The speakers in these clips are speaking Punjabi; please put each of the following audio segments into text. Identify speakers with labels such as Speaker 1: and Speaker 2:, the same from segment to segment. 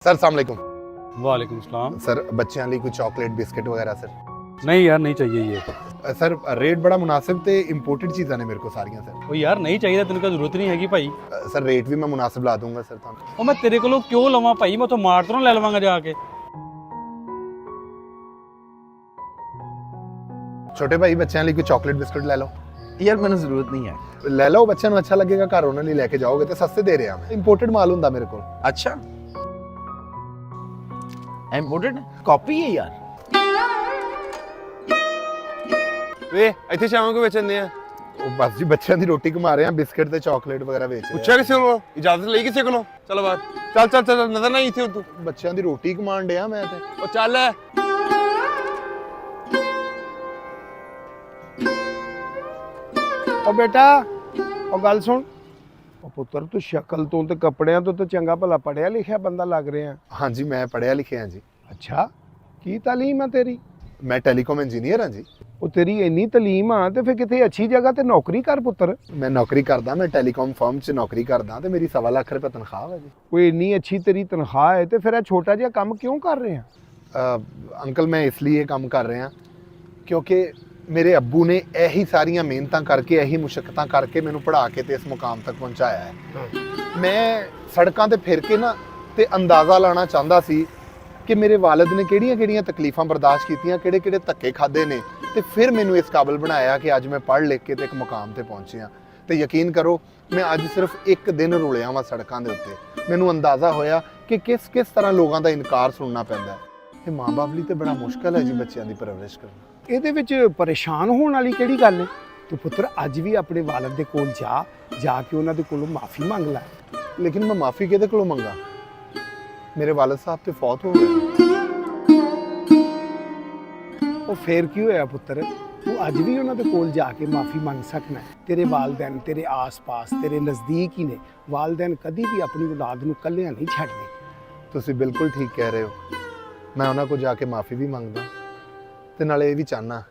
Speaker 1: सर अस्सलाम वालेकुम।
Speaker 2: वालेकुम सलाम।
Speaker 1: सर बच्चों लिए कोई चॉकलेट बिस्किट वगैरह सर?
Speaker 2: नहीं यार नहीं चाहिए ये।
Speaker 1: सर रेट बड़ा मुनासिब ते इंपोर्टेड चीज़ां ने मेरे को सारियां सर।
Speaker 2: ਉਹ ਯਾਰ ਨਹੀਂ ਚਾਹੀਦਾ ਤੈਨੂੰ ਕੋਈ ਜ਼ਰੂਰਤ ਨਹੀਂ ਹੈਗੀ ਭਾਈ।
Speaker 1: सर रेट भी मैं मुनासिब ला दूंगा सर ਤੁਹਾਨੂੰ।
Speaker 2: ਉਹ ਮੈਂ ਤੇਰੇ ਕੋਲੋਂ ਕਿਉਂ ਲਵਾਂ ਭਾਈ, ਮੈਂ ਉਥੋਂ ਮਾਰਟ ਤੋਂ ਲੈ ਲਵਾਂਗਾ ਜਾ ਕੇ।
Speaker 1: छोटे भाई बच्चों लिए कोई चॉकलेट बिस्किट ले लो।
Speaker 3: यार मैंने जरूरत नहीं है।
Speaker 1: ले लो, बच्चों ਨੂੰ अच्छा लगेगा, घर ਉਹਨਾਂ ਲਈ ਲੈ ਕੇ ਜਾਓਗੇ ਤੇ ਸਸਤੇ ਦੇ ਰਿਹਾ ਮੈਂ। ਇੰਪੋਰਟਡ ਮਾਲ ਹੁੰਦਾ ਮੇਰੇ ਕੋਲ।
Speaker 3: अच्छा इम्पोर्टेड कॉपी है यार।
Speaker 4: ਵੇ ਇੱਥੇ ਸ਼ਾਮ ਨੂੰ ਵੇਚਣ ਦੇ ਆ।
Speaker 1: ਉਹ ਬਸ ਜੀ ਬੱਚਿਆਂ ਦੀ ਰੋਟੀ ਕਮਾ ਰਹੇ ਆ, ਬਿਸਕਿਟ ਤੇ ਚਾਕਲੇਟ ਵਗੈਰਾ ਵੇਚ ਰਹੇ
Speaker 4: ਪੁੱਛਿਆ ਕਿਸੇ ਕੋਲੋਂ, ਇਜਾਜ਼ਤ ਲਈ ਕਿਸੇ ਕੋਲੋਂ? ਚੱਲ ਬਾਹਰ ਚੱਲ ਚੱਲ ਚੱਲ, ਨਜ਼ਰ ਨਹੀਂ ਇੱਥੇ ਤੂੰ।
Speaker 1: ਆ। ਬੱਚਿਆਂ ਦੀ ਰੋਟੀ ਕਮਾਉਣ ਡਿਆ ਮੈਂ ਤੇ।
Speaker 4: ਉਹ ਚੱਲ
Speaker 5: ਉਹ ਬੇਟਾ ਉਹ ਗੱਲ ਸੁਣ। ਉਹ ਪੁੱਤਰ ਤੂੰ ਸ਼ਕਲ ਤੋਂ ਤੇ ਕੱਪੜਿਆਂ ਤੋਂ ਤਾਂ ਚੰਗਾ ਭਲਾ ਪੜਿਆ ਲਿਖਿਆ ਬੰਦਾ ਲੱਗ ਰਿਹਾ।
Speaker 1: ਹਾਂਜੀ ਮੈਂ ਪੜਿਆ ਲਿਖਿਆ ਜੀ।
Speaker 5: ਅੱਛਾ ਕੀ ਤਾਲੀਮ ਆ ਤੇਰੀ?
Speaker 1: ਮੈਂ ਟੈਲੀਕਾਮ ਇੰਜੀਨੀਅਰ ਹਾਂ ਜੀ।
Speaker 5: ਉਹ ਤੇਰੀ ਇੰਨੀ ਤਾਲੀਮ ਆ ਤੇ ਫਿਰ ਕਿਤੇ ਅੱਛੀ ਜਗ੍ਹਾ ਤੇ ਨੌਕਰੀ ਕਰ ਪੁੱਤਰ।
Speaker 1: ਮੈਂ ਨੌਕਰੀ ਕਰਦਾ, ਮੈਂ ਟੈਲੀਕਾਮ ਫਰਮ 'ਚ ਨੌਕਰੀ ਕਰਦਾ ਤੇ ਮੇਰੀ 1.25 ਲੱਖ ਰੁਪਏ ਤਨਖਾਹ ਹੈ ਜੀ।
Speaker 5: ਕੋਈ ਇੰਨੀ ਅੱਛੀ ਤੇਰੀ ਤਨਖਾਹ ਹੈ ਤੇ ਫਿਰ ਇਹ ਛੋਟਾ ਜਿਹਾ ਕੰਮ ਕਿਉਂ ਕਰ ਰਹੇ ਆ?
Speaker 1: ਅੰਕਲ ਮੈਂ ਇਸ ਲਈ ਇਹ ਕੰਮ ਕਰ ਰਿਹਾ ਕਿਉਂਕਿ ਮੇਰੇ ਅੱਬੂ ਨੇ ਇਹੀ ਸਾਰੀਆਂ ਮਿਹਨਤਾਂ ਕਰਕੇ, ਇਹੀ ਮੁਸ਼ਕਲਾਂ ਕਰਕੇ ਮੈਨੂੰ ਪੜ੍ਹਾ ਕੇ ਤੇ ਇਸ ਮੁਕਾਮ ਤੱਕ ਪਹੁੰਚਾਇਆ ਹੈ। ਮੈਂ ਸੜਕਾਂ ਤੇ ਫਿਰ ਕੇ ਨਾ ਤੇ ਅੰਦਾਜ਼ਾ ਲਾਣਾ ਚਾਹੁੰਦਾ ਸੀ ਕਿ ਮੇਰੇ ਵਾਲਿਦ ਨੇ ਕਿਹੜੀਆਂ-ਕਿਹੜੀਆਂ ਤਕਲੀਫਾਂ ਬਰਦਾਸ਼ਤ ਕੀਤੀਆਂ, ਕਿਹੜੇ-ਕਿਹੜੇ ਧੱਕੇ ਖਾਦੇ ਨੇ ਤੇ ਫਿਰ ਮੈਨੂੰ ਇਸ ਕਾਬਿਲ ਬਣਾਇਆ ਕਿ ਅੱਜ ਮੈਂ ਪੜ੍ਹ ਲਿਖ ਕੇ ਤੇ ਇੱਕ ਮੁਕਾਮ ਤੇ ਪਹੁੰਚਿਆ। ਤੇ ਯਕੀਨ ਕਰੋ ਮੈਂ ਅੱਜ ਸਿਰਫ ਇੱਕ ਦਿਨ ਰੁਲਿਆ ਵਾਂ ਸੜਕਾਂ ਦੇ ਉੱਤੇ। ਮੈਨੂੰ ਅੰਦਾਜ਼ਾ ਹੋਇਆ ਕਿ ਕਿਸ ਤਰ੍ਹਾਂ ਲੋਕਾਂ ਦਾ ਇਨਕਾਰ ਸੁਣਨਾ ਪੈਂਦਾ ਹੈ। ਇਹ ਮਾਂ-ਬਾਪ ਲਈ ਤੇ ਬੜਾ ਮੁਸ਼ਕਲ ਹੈ ਜੀ ਬੱਚਿਆਂ ਦੀ ਪਰਵਰਿਸ਼ ਕਰਨਾ।
Speaker 5: ਇਹਦੇ ਵਿੱਚ ਪਰੇਸ਼ਾਨ ਹੋਣ ਵਾਲੀ ਕਿਹੜੀ ਗੱਲ ਹੈ? ਤੂੰ ਪੁੱਤਰ ਅੱਜ ਵੀ ਆਪਣੇ ਵਾਲਿਦ ਦੇ ਕੋਲ ਜਾ ਕੇ ਉਹਨਾਂ ਦੇ ਕੋਲੋਂ ਮਾਫੀ ਮੰਗ ਲੈ।
Speaker 1: ਲੇਕਿਨ ਮੈਂ ਮਾਫੀ ਕਿਹਦੇ ਕੋਲੋਂ ਮੰਗਾ? ਮੇਰੇ ਵਾਲਿਦ ਸਾਹਿਬ ਤੇ ਫੌਤ ਹੋ ਗਏ।
Speaker 5: ਉਹ ਫੇਰ ਕੀ ਹੋਇਆ ਪੁੱਤਰ? ਤੂੰ ਅੱਜ ਵੀ ਉਹਨਾਂ ਦੇ ਕੋਲ ਜਾ ਕੇ ਮਾਫੀ ਮੰਗ ਸਕਣਾ ਹੈ। ਤੇਰੇ ਵਾਲਿदैन ਤੇਰੇ ਆਸ-ਪਾਸ ਤੇਰੇ ਨਜ਼ਦੀਕ ਹੀ ਨੇ। ਵਾਲਿदैन ਕਦੀ ਵੀ ਆਪਣੀ ਔਲਾਦ ਨੂੰ ਇਕੱਲਿਆਂ ਨਹੀਂ ਛੱਡਦੇ।
Speaker 1: ਤੁਸੀਂ ਬਿਲਕੁਲ ਠੀਕ ਕਹਿ ਰਹੇ ਹੋ। ਮੈਂ ਉਹਨਾਂ ਕੋਲ ਜਾ ਕੇ ਮਾਫੀ ਵੀ ਮੰਗਦਾ ਤੇ ਨਾਲੇ ਇਹ ਵੀ ਚਾਹਨਾ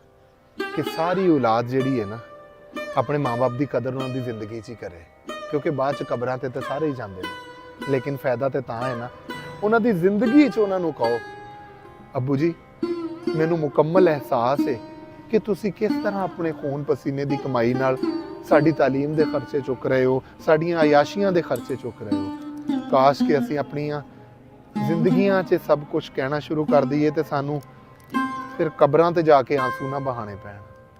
Speaker 1: ਕਿ ਸਾਰੀ ਔਲਾਦ ਜਿਹੜੀ ਹੈ ਨਾ ਆਪਣੇ ਮਾਂ-ਬਾਪ ਦੀ ਕਦਰ ਉਹਨਾਂ ਦੀ ਜ਼ਿੰਦਗੀ 'ਚ ਹੀ ਕਰੇ, ਕਿਉਂਕਿ ਬਾਅਦ 'ਚ ਕਬਰਾਂ ਤੇ ਤਾਂ ਸਾਰੇ ਹੀ ਜਾਂਦੇ ਨੇ। ਲੇਕਿਨ ਫਾਇਦਾ ਤੇ ਤਾਂ ਹੈ ਨਾ ਉਹਨਾਂ ਦੀ ਜ਼ਿੰਦਗੀ 'ਚ ਉਹਨਾਂ ਨੂੰ ਕਹੋ, ਅੱਬੂ ਜੀ ਮੈਨੂੰ ਮੁਕੰਮਲ ਅਹਿਸਾਸ ਹੈ ਕਿ ਤੁਸੀਂ ਕਿਸ ਤਰ੍ਹਾਂ ਆਪਣੇ ਖੂਨ ਪਸੀਨੇ ਦੀ ਕਮਾਈ ਨਾਲ ਸਾਡੀ ਤਾਲੀਮ ਦੇ ਖਰਚੇ ਚੁੱਕ ਰਹੇ ਹੋ, ਸਾਡੀਆਂ ਆਯਾਸ਼ੀਆਂ ਦੇ ਖਰਚੇ ਚੁੱਕ ਰਹੇ ਹੋ। ਕਾਸ਼ ਕਿ ਅਸੀਂ ਆਪਣੀਆਂ ਜ਼ਿੰਦਗੀਆਂ 'ਚ ਸਭ ਕੁਝ ਕਹਿਣਾ ਸ਼ੁਰੂ ਕਰ ਦਈਏ ਤੇ ਸਾਨੂੰ ਫਿਰ ਕਬਰਾਂ ਤੇ ਜਾ ਕੇ ਆਂਸੂ ਨਾ ਬਹਾਣੇ ਪੈਣ।